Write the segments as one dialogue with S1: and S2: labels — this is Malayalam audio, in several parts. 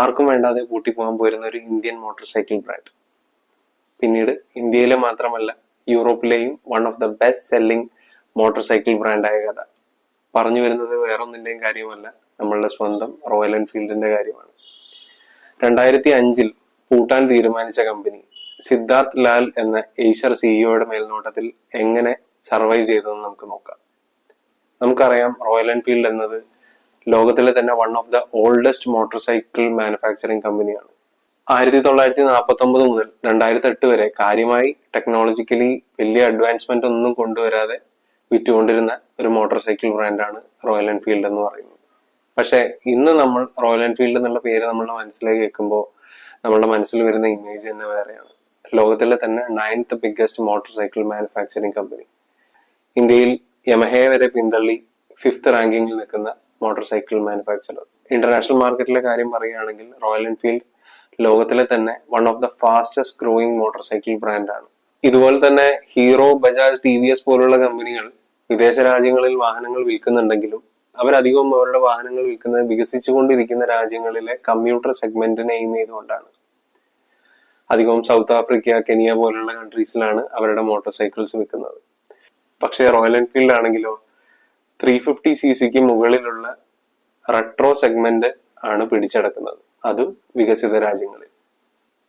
S1: ആർക്കും വേണ്ടാതെ പൂട്ടിപ്പോകാൻ പോരുന്ന ഒരു ഇന്ത്യൻ മോട്ടോർ സൈക്കിൾ ബ്രാൻഡ്. പിന്നീട് ഇന്ത്യയിലെ മാത്രമല്ല യൂറോപ്പിലെയും one of the best selling motorcycle ബ്രാൻഡായ കഥ. പറഞ്ഞു വരുന്നത് വേറൊന്നിന്റെയും കാര്യമല്ല, നമ്മളുടെ സ്വന്തം റോയൽ എൻഫീൽഡിന്റെ കാര്യമാണ്. 2005 പൂട്ടാൻ തീരുമാനിച്ച കമ്പനി സിദ്ധാർത്ഥ് ലാൽ എന്ന ഏഷ്യർ സിഇഒയുടെ മേൽനോട്ടത്തിൽ എങ്ങനെ സർവൈവ് ചെയ്തതെന്ന് നമുക്ക് നോക്കാം. നമുക്കറിയാം, റോയൽ എൻഫീൽഡ് എന്നത് ലോകത്തിലെ തന്നെ one of the oldest motor cycle manufacturing കമ്പനിയാണ്. 1949 മുതൽ 2008 വരെ കാര്യമായി ടെക്നോളജിക്കലി വലിയ അഡ്വാൻസ്മെന്റ് ഒന്നും കൊണ്ടുവരാതെ വിറ്റുകൊണ്ടിരുന്ന ഒരു മോട്ടോർ സൈക്കിൾ ബ്രാൻഡാണ് റോയൽ എൻഫീൽഡ് എന്ന് പറയുന്നത്. പക്ഷെ ഇന്ന് നമ്മൾ റോയൽ എൻഫീൽഡ് എന്നുള്ള പേര് നമ്മളുടെ മനസ്സിലേക്ക് കേൾക്കുമ്പോൾ നമ്മളുടെ മനസ്സിൽ വരുന്ന ഇമേജ് തന്നെ വേറെയാണ്. ലോകത്തിലെ തന്നെ 9th biggest motor cycle manufacturing company. ഇന്ത്യയിൽ യമഹയെ വരെ പിന്തള്ളി 5th റാങ്കിങ്ങിൽ നിൽക്കുന്ന മോട്ടോർ സൈക്കിൾ മാനുഫാക്ചറർ. ഇന്റർനാഷണൽ മാർക്കറ്റിലെ കാര്യം പറയുകയാണെങ്കിൽ റോയൽ എൻഫീൽഡ് ലോകത്തിലെ തന്നെ one of the fastest growing motor cycle ബ്രാൻഡാണ്. ഇതുപോലെ തന്നെ ഹീറോ, ബജാജ്, TVS പോലുള്ള കമ്പനികൾ വിദേശ രാജ്യങ്ങളിൽ വാഹനങ്ങൾ വിൽക്കുന്നുണ്ടെങ്കിലും അവരധികവും അവരുടെ വാഹനങ്ങൾ വിൽക്കുന്നത് വികസിച്ചുകൊണ്ടിരിക്കുന്ന രാജ്യങ്ങളിലെ കമ്പ്യൂട്ടർ സെഗ്മെന്റിനെ എയിം ചെയ്തുകൊണ്ടാണ്. അധികവും സൗത്ത് ആഫ്രിക്ക, കെനിയ പോലുള്ള കൺട്രീസിലാണ് അവരുടെ മോട്ടോർ സൈക്കിൾസ് വിൽക്കുന്നത്. പക്ഷേ റോയൽ എൻഫീൽഡ് ആണെങ്കിലോ 350cc മുകളിലുള്ള റെട്രോ സെഗ്മെന്റ് ആണ് പിടിച്ചെടുക്കുന്നത്, അതും വികസിത രാജ്യങ്ങളിൽ.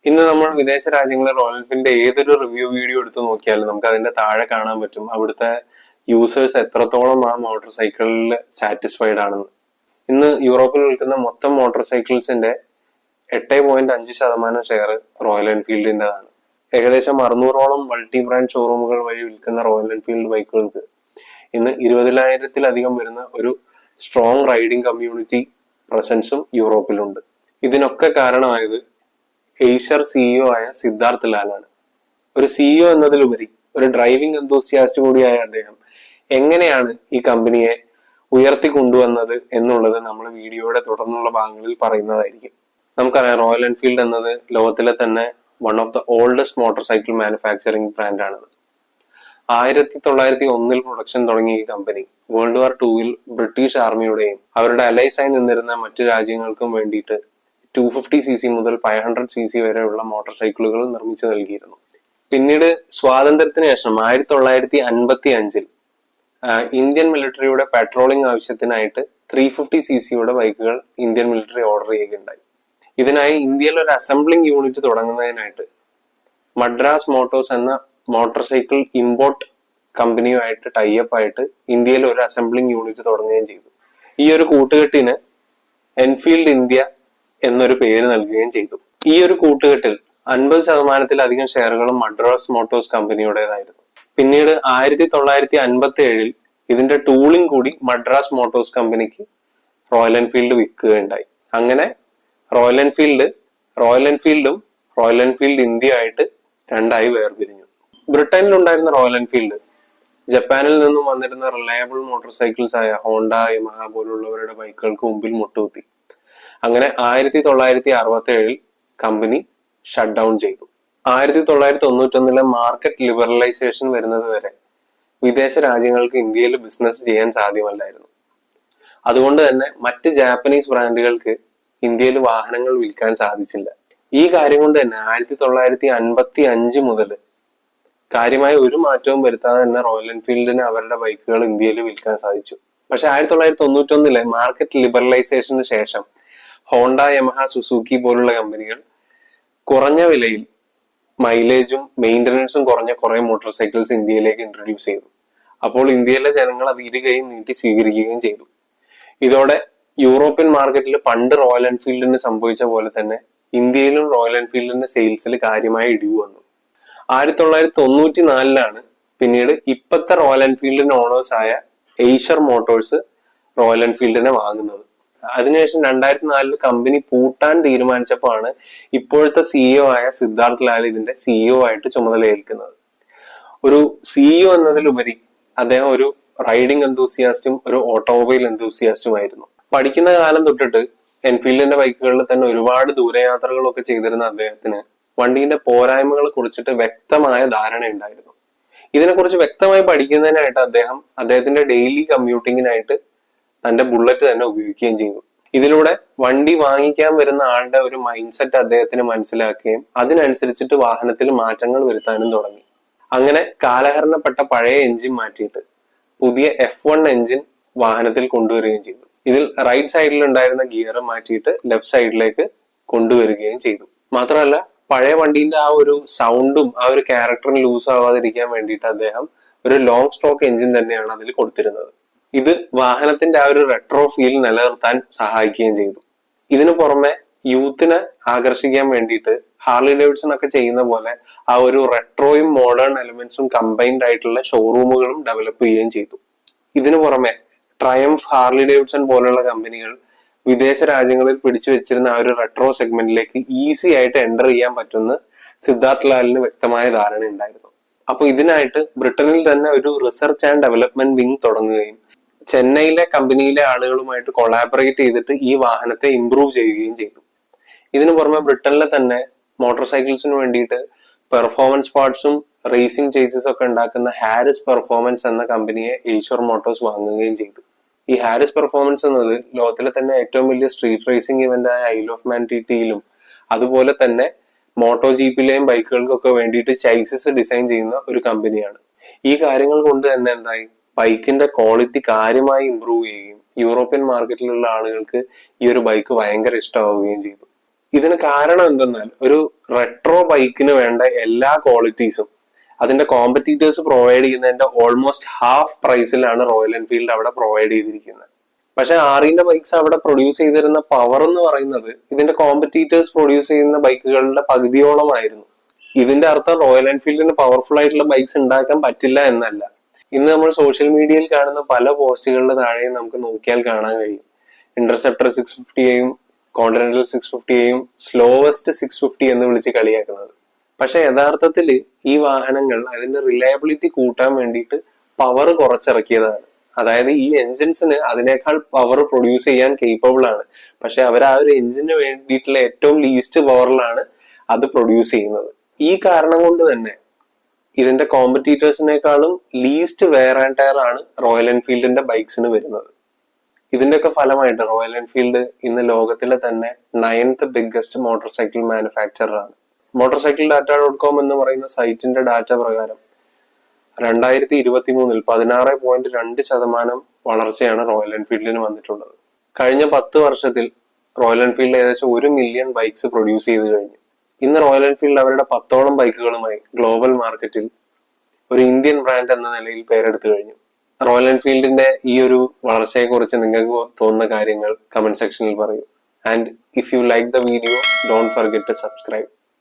S1: ഇന്ന് നമ്മൾ വിദേശ രാജ്യങ്ങളിൽ റോയൽ എൻഫീൽഡിന്റെ ഏതൊരു റിവ്യൂ വീഡിയോ എടുത്ത് നോക്കിയാലും നമുക്ക് അതിന്റെ താഴെ കാണാൻ പറ്റും അവിടുത്തെ യൂസേഴ്സ് എത്രത്തോളം ആ മോട്ടോർ സൈക്കിളിൽ സാറ്റിസ്ഫൈഡ് ആണെന്ന്. ഇന്ന് യൂറോപ്പിൽ വിൽക്കുന്ന മൊത്തം മോട്ടോർ സൈക്കിൾസിന്റെ 8.5% ഷെയർ റോയൽ എൻഫീൽഡിൻ്റെതാണ്. ഏകദേശം 600ഓളം മൾട്ടി ബ്രാൻഡ് ഷോറൂമുകൾ വഴി വിൽക്കുന്ന റോയൽ എൻഫീൽഡ് ബൈക്കുകൾക്ക് ഇന്ന് 20,000-ലധികം വരുന്ന ഒരു സ്ട്രോങ് റൈഡിംഗ് കമ്മ്യൂണിറ്റി പ്രസൻസും യൂറോപ്പിലുണ്ട്. ഇതിനൊക്കെ കാരണമായത് ഏഷ്യർ സിഇഒ ആയ സിദ്ധാർത്ഥ് ലാലാണ്. ഒരു സിഇഒ എന്നതിലുപരി ഒരു ഡ്രൈവിംഗ് എന്തൂസിയാസ്റ്റ് കൂടിയായ അദ്ദേഹം എങ്ങനെയാണ് ഈ കമ്പനിയെ ഉയർത്തി കൊണ്ടുവന്നത് എന്നുള്ളത് നമ്മൾ വീഡിയോയുടെ തുടർന്നുള്ള ഭാഗങ്ങളിൽ പറയുന്നതായിരിക്കും. നമുക്കറിയാം, റോയൽ എൻഫീൽഡ് എന്നത് ലോകത്തിലെ തന്നെ one of the oldest motorcycle manufacturing ബ്രാൻഡാണത്. 1901 പ്രൊഡക്ഷൻ തുടങ്ങിയ ഈ കമ്പനി വേൾഡ് വാർ 2 ബ്രിട്ടീഷ് ആർമിയുടെയും അവരുടെ അലൈസായി നിന്നിരുന്ന മറ്റു രാജ്യങ്ങൾക്കും വേണ്ടിയിട്ട് 250cc മുതൽ 500cc വരെയുള്ള മോട്ടോർ സൈക്കിളുകൾ നിർമ്മിച്ചു നൽകിയിരുന്നു. പിന്നീട് സ്വാതന്ത്ര്യത്തിന് ശേഷം 1955 ഇന്ത്യൻ മിലിറ്ററിയുടെ പെട്രോളിംഗ് ആവശ്യത്തിനായിട്ട് 350cc ബൈക്കുകൾ ഇന്ത്യൻ മിലിറ്ററി ഓർഡർ ചെയ്യുകയുണ്ടായി. ഇതിനായി ഇന്ത്യയിൽ ഒരു അസംബ്ലിംഗ് യൂണിറ്റ് തുടങ്ങുന്നതിനായിട്ട് മദ്രാസ് മോട്ടോഴ്സ് എന്ന മോട്ടോർ സൈക്കിൾ ഇമ്പോർട്ട് കമ്പനിയുമായിട്ട് ടൈപ്പ് ആയിട്ട് ഇന്ത്യയിൽ ഒരു അസംബ്ലിംഗ് യൂണിറ്റ് തുടങ്ങുകയും ചെയ്തു. ഈ ഒരു കൂട്ടുകെട്ടിന് എൻഫീൽഡ് ഇന്ത്യ എന്നൊരു പേര് നൽകുകയും ചെയ്തു. ഈ ഒരു കൂട്ടുകെട്ടിൽ 50%-ലധികം ഷെയറുകളും മദ്രാസ് മോട്ടോഴ്സ് കമ്പനിയുടേതായിരുന്നു. പിന്നീട് 1957 ഇതിന്റെ ടൂളിംഗ് കൂടി മദ്രാസ് മോട്ടോഴ്സ് കമ്പനിക്ക് റോയൽ എൻഫീൽഡ് വിൽക്കുകയുണ്ടായി. അങ്ങനെ റോയൽ എൻഫീൽഡും റോയൽ എൻഫീൽഡ് ഇന്ത്യ ആയിട്ട് രണ്ടായി വേർതിരിഞ്ഞു. ബ്രിട്ടനിൽ ഉണ്ടായിരുന്ന റോയൽ എൻഫീൽഡ് ജപ്പാനിൽ നിന്നും വന്നിരുന്ന റിലയബിൾ മോട്ടോർ സൈക്കിൾസ് ആയ ഹോണ്ട, യമഹ പോലുള്ളവരുടെ ബൈക്കുകൾക്ക് മുമ്പിൽ മുട്ടുകുത്തി. അങ്ങനെ 1967 കമ്പനി ഷട്ട് ഡൗൺ ചെയ്തു. 1991 മാർക്കറ്റ് ലിബറലൈസേഷൻ വരുന്നത് വരെ വിദേശ രാജ്യങ്ങൾക്ക് ഇന്ത്യയിൽ ബിസിനസ് ചെയ്യാൻ സാധ്യമല്ലായിരുന്നു. അതുകൊണ്ട് തന്നെ മറ്റ് ജാപ്പനീസ് ബ്രാൻഡുകൾക്ക് ഇന്ത്യയിൽ വാഹനങ്ങൾ വിൽക്കാൻ സാധിച്ചില്ല. ഈ കാര്യം കൊണ്ട് തന്നെ 1955 മുതൽ കാര്യമായ ഒരു മാറ്റവും വരുത്താതെ തന്നെ റോയൽ എൻഫീൽഡിന് അവരുടെ ബൈക്കുകൾ ഇന്ത്യയിൽ വിൽക്കാൻ സാധിച്ചു. പക്ഷെ 1991 മാർക്കറ്റ് ലിബറലൈസേഷന് ശേഷം ഹോണ്ട, യമഹ, സുസുക്കി പോലുള്ള കമ്പനികൾ കുറഞ്ഞ വിലയിൽ മൈലേജും മെയിൻ്റനൻസും കുറഞ്ഞ കുറെ മോട്ടോർ സൈക്കിൾസ് ഇന്ത്യയിലേക്ക് ഇൻട്രൊഡ്യൂസ് ചെയ്തു. അപ്പോൾ ഇന്ത്യയിലെ ജനങ്ങൾ അത് ഇരു കൈ നീട്ടി സ്വീകരിക്കുകയും ചെയ്തു. ഇതോടെ യൂറോപ്യൻ മാർക്കറ്റിൽ പണ്ട് റോയൽ എൻഫീൽഡിന് സംഭവിച്ച പോലെ തന്നെ ഇന്ത്യയിലും റോയൽ എൻഫീൽഡിന്റെ സെയിൽസിൽ കാര്യമായ ഇടിവ് വന്നു. 1994 പിന്നീട് ഇപ്പോഴത്തെ റോയൽ എൻഫീൽഡിന്റെ ഓണേഴ്സ് ആയ ഏഷ്യർ മോട്ടോഴ്സ് റോയൽ എൻഫീൽഡിനെ വാങ്ങുന്നത്. അതിനുശേഷം 2004 കമ്പനി പൂട്ടാൻ തീരുമാനിച്ചപ്പോഴാണ് ഇപ്പോഴത്തെ സിഇഒ ആയ സിദ്ധാർത്ഥ് ലാൽ ഇതിന്റെ സിഇഒ ആയിട്ട് ചുമതലയേൽക്കുന്നത്. ഒരു സിഇഒ എന്നതിലുപരി അദ്ദേഹം ഒരു റൈഡിംഗ് എന്തൂസിയാസ്റ്റും ഒരു ഓട്ടോമൊബൈൽ എന്തൂസിയാസ്റ്റും ആയിരുന്നു. പഠിക്കുന്ന കാലം തൊട്ടിട്ട് എൻഫീൽഡിന്റെ ബൈക്കുകളിൽ തന്നെ ഒരുപാട് ദൂരയാത്രകളൊക്കെ ചെയ്തിരുന്ന അദ്ദേഹത്തിന് വണ്ടീന്റെ പോരായ്മകളെ കുറിച്ചിട്ട് വ്യക്തമായ ധാരണയുണ്ടായിരുന്നു. ഇതിനെക്കുറിച്ച് വ്യക്തമായി പഠിക്കുന്നതിനായിട്ട് അദ്ദേഹത്തിന്റെ ഡെയിലി കമ്മ്യൂട്ടിങ്ങിനായിട്ട് തന്റെ ബുള്ളറ്റ് തന്നെ ഉപയോഗിക്കുകയും ചെയ്തു. ഇതിലൂടെ വണ്ടി വാങ്ങിക്കാൻ വരുന്ന ആളുടെ ഒരു മൈൻഡ് സെറ്റ് അദ്ദേഹത്തിന് മനസ്സിലാക്കുകയും അതിനനുസരിച്ചിട്ട് വാഹനത്തിൽ മാറ്റങ്ങൾ വരുത്താനും തുടങ്ങി. അങ്ങനെ കാലഹരണപ്പെട്ട പഴയ എഞ്ചിൻ മാറ്റിയിട്ട് പുതിയ F1 എഞ്ചിൻ വാഹനത്തിൽ കൊണ്ടുവരികയും ചെയ്തു. ഇതിൽ റൈറ്റ് സൈഡിൽ ഉണ്ടായിരുന്ന ഗിയർ മാറ്റിയിട്ട് ലെഫ്റ്റ് സൈഡിലേക്ക് കൊണ്ടുവരികയും ചെയ്തു. മാത്രമല്ല പഴയ വണ്ടീന്റെ ആ ഒരു സൗണ്ടും ആ ഒരു ക്യാരക്ടറും ലൂസ് ആവാതിരിക്കാൻ വേണ്ടിയിട്ട് അദ്ദേഹം ഒരു ലോങ് സ്റ്റോക്ക് എഞ്ചിൻ തന്നെയാണ് അതിൽ കൊടുത്തിരുന്നത്. ഇത് വാഹനത്തിന്റെ ആ ഒരു റെട്രോ ഫീൽ നിലനിർത്താൻ സഹായിക്കുകയും ചെയ്തു. ഇതിനു പുറമെ യൂത്തിനെ ആകർഷിക്കാൻ വേണ്ടിയിട്ട് ഹാർലി ഡേവിഡ്സൺ ഒക്കെ ചെയ്യുന്ന പോലെ ആ ഒരു റെട്രോയും മോഡേൺ എലിമെന്റ്സും കമ്പൈൻഡ് ആയിട്ടുള്ള ഷോറൂമുകളും ഡെവലപ്പ് ചെയ്യുകയും ചെയ്തു. ഇതിനു പുറമെ ട്രയംഫ്, ഹാർലി ഡേവിഡ്സൺ പോലുള്ള കമ്പനികൾ വിദേശ രാജ്യങ്ങളിൽ പിടിച്ചു വെച്ചിരുന്ന ആ ഒരു റെട്രോ സെഗ്മെന്റിലേക്ക് ഈസി ആയിട്ട് എൻ്റർ ചെയ്യാൻ പറ്റുന്ന സിദ്ധാർത്ഥ് ലാലിന് വ്യക്തമായ ധാരണ ഉണ്ടായിരുന്നു. അപ്പൊ ഇതിനായിട്ട് ബ്രിട്ടനിൽ തന്നെ ഒരു റിസർച്ച് ആൻഡ് ഡെവലപ്മെന്റ് വിങ് തുടങ്ങുകയും ചെന്നൈയിലെ കമ്പനിയിലെ ആളുകളുമായിട്ട് കൊളാബറേറ്റ് ചെയ്തിട്ട് ഈ വാഹനത്തെ ഇംപ്രൂവ് ചെയ്യുകയും ചെയ്തു. ഇതിനു പുറമെ ബ്രിട്ടനിലെ തന്നെ മോട്ടോർ സൈക്കിൾസിന് വേണ്ടിയിട്ട് പെർഫോമൻസ് പാർട്സും റേസിംഗ് ചേസസ് ഒക്കെ ഉണ്ടാക്കുന്ന ഹാരിസ് പെർഫോമൻസ് എന്ന കമ്പനിയെ ഏഷ്വർ മോട്ടോഴ്സ് വാങ്ങുകയും ചെയ്തു. ഈ ഹാരിസ് പെർഫോമൻസ് എന്നത് ലോകത്തിലെ തന്നെ ഏറ്റവും വലിയ സ്ട്രീറ്റ് റേസിംഗ് ഇവന്റ് ആയ ഐൽ ഓഫ് മാൻ TTയിലും അതുപോലെ തന്നെ മോട്ടോ ജീപ്പിലെയും ബൈക്കുകൾക്കൊക്കെ വേണ്ടിയിട്ട് ചൈസസ് ഡിസൈൻ ചെയ്യുന്ന ഒരു കമ്പനിയാണ്. ഈ കാര്യങ്ങൾ കൊണ്ട് തന്നെ എന്തായി, ബൈക്കിന്റെ ക്വാളിറ്റി കാര്യമായി ഇംപ്രൂവ് ചെയ്യുകയും യൂറോപ്യൻ മാർക്കറ്റിലുള്ള ആളുകൾക്ക് ഈ ഒരു ബൈക്ക് ഭയങ്കര ഇഷ്ടമാവുകയും ചെയ്തു. ഇതിന് കാരണം എന്തെന്നാൽ ഒരു റെട്രോ ബൈക്കിന് വേണ്ട എല്ലാ ക്വാളിറ്റീസും അതിന്റെ കോമ്പറ്റീറ്റേഴ്സ് പ്രൊവൈഡ് ചെയ്യുന്നതിന്റെ ഓൾമോസ്റ്റ് ഹാഫ് പ്രൈസിലാണ് റോയൽ എൻഫീൽഡ് അവിടെ പ്രൊവൈഡ് ചെയ്തിരിക്കുന്നത്. പക്ഷെ ആറിന്റെ ബൈക്സ് അവിടെ പ്രൊഡ്യൂസ് ചെയ്തിരുന്ന പവർ എന്ന് പറയുന്നത് ഇതിന്റെ കോമ്പറ്റീറ്റേഴ്സ് പ്രൊഡ്യൂസ് ചെയ്യുന്ന ബൈക്കുകളുടെ പകുതിയോളമായിരുന്നു. ഇതിന്റെ അർത്ഥം റോയൽ എൻഫീൽഡിന് പവർഫുൾ ആയിട്ടുള്ള ബൈക്സ് ഉണ്ടാക്കാൻ പറ്റില്ല എന്നല്ല. ഇന്ന് നമ്മൾ സോഷ്യൽ മീഡിയയിൽ കാണുന്ന പല പോസ്റ്റുകളുടെ താഴെയും നമുക്ക് നോക്കിയാൽ കാണാൻ കഴിയും ഇന്റർസെപ്റ്റർ 650യെയും കോണ്ടിനെന്റൽ 650യെയും സ്ലോവസ്റ്റ് 650 എന്ന് വിളിച്ച് കളിയാക്കുന്നത്. പക്ഷെ യഥാർത്ഥത്തിൽ ഈ വാഹനങ്ങൾ അതിന്റെ റിലയബിലിറ്റി കൂട്ടാൻ വേണ്ടിയിട്ട് പവർ കുറച്ചിറക്കിയതാണ്. അതായത് ഈ എൻജിൻസിന് അതിനേക്കാൾ പവർ പ്രൊഡ്യൂസ് ചെയ്യാൻ കേപ്പബിൾ ആണ്, പക്ഷെ അവർ ആ ഒരു എൻജിന് വേണ്ടിയിട്ടുള്ള ഏറ്റവും ലീസ്റ്റ് പവറിലാണ് അത് പ്രൊഡ്യൂസ് ചെയ്യുന്നത്. ഈ കാരണം കൊണ്ട് തന്നെ ഇതിന്റെ കോമ്പറ്റീറ്റേഴ്സിനേക്കാളും ലീസ്റ്റ് വെയർ ആൻഡ് ടയർ ആണ് റോയൽ എൻഫീൽഡിന്റെ ബൈക്സിന് വരുന്നത്. ഇതിന്റെയൊക്കെ ഫലമായിട്ട് റോയൽ എൻഫീൽഡ് ഇന്ന് ലോകത്തിലെ തന്നെ 9th biggest motor cycle manufacturer ആണ്. മോട്ടോർ സൈക്കിൾ data.com എന്ന് പറയുന്ന സൈറ്റിന്റെ ഡാറ്റ പ്രകാരം 2023 16.2% വളർച്ചയാണ് റോയൽ എൻഫീൽഡിന് വന്നിട്ടുള്ളത്. കഴിഞ്ഞ 10 വർഷത്തിൽ റോയൽ എൻഫീൽഡ് ഏകദേശം 1 മില്യൺ ബൈക്സ് പ്രൊഡ്യൂസ് ചെയ്ത് കഴിഞ്ഞു. ഇന്ന് റോയൽ എൻഫീൽഡ് അവരുടെ 10ഓളം ബൈക്കുകളുമായി ഗ്ലോബൽ മാർക്കറ്റിൽ ഒരു ഇന്ത്യൻ ബ്രാൻഡ് എന്ന നിലയിൽ പേരെടുത്തു കഴിഞ്ഞു. റോയൽ എൻഫീൽഡിന്റെ ഈ ഒരു വളർച്ചയെ കുറിച്ച് നിങ്ങൾക്ക് തോന്നുന്ന കാര്യങ്ങൾ കമന്റ് സെക്ഷനിൽ പറയൂ. And if you like the video, don't forget to subscribe.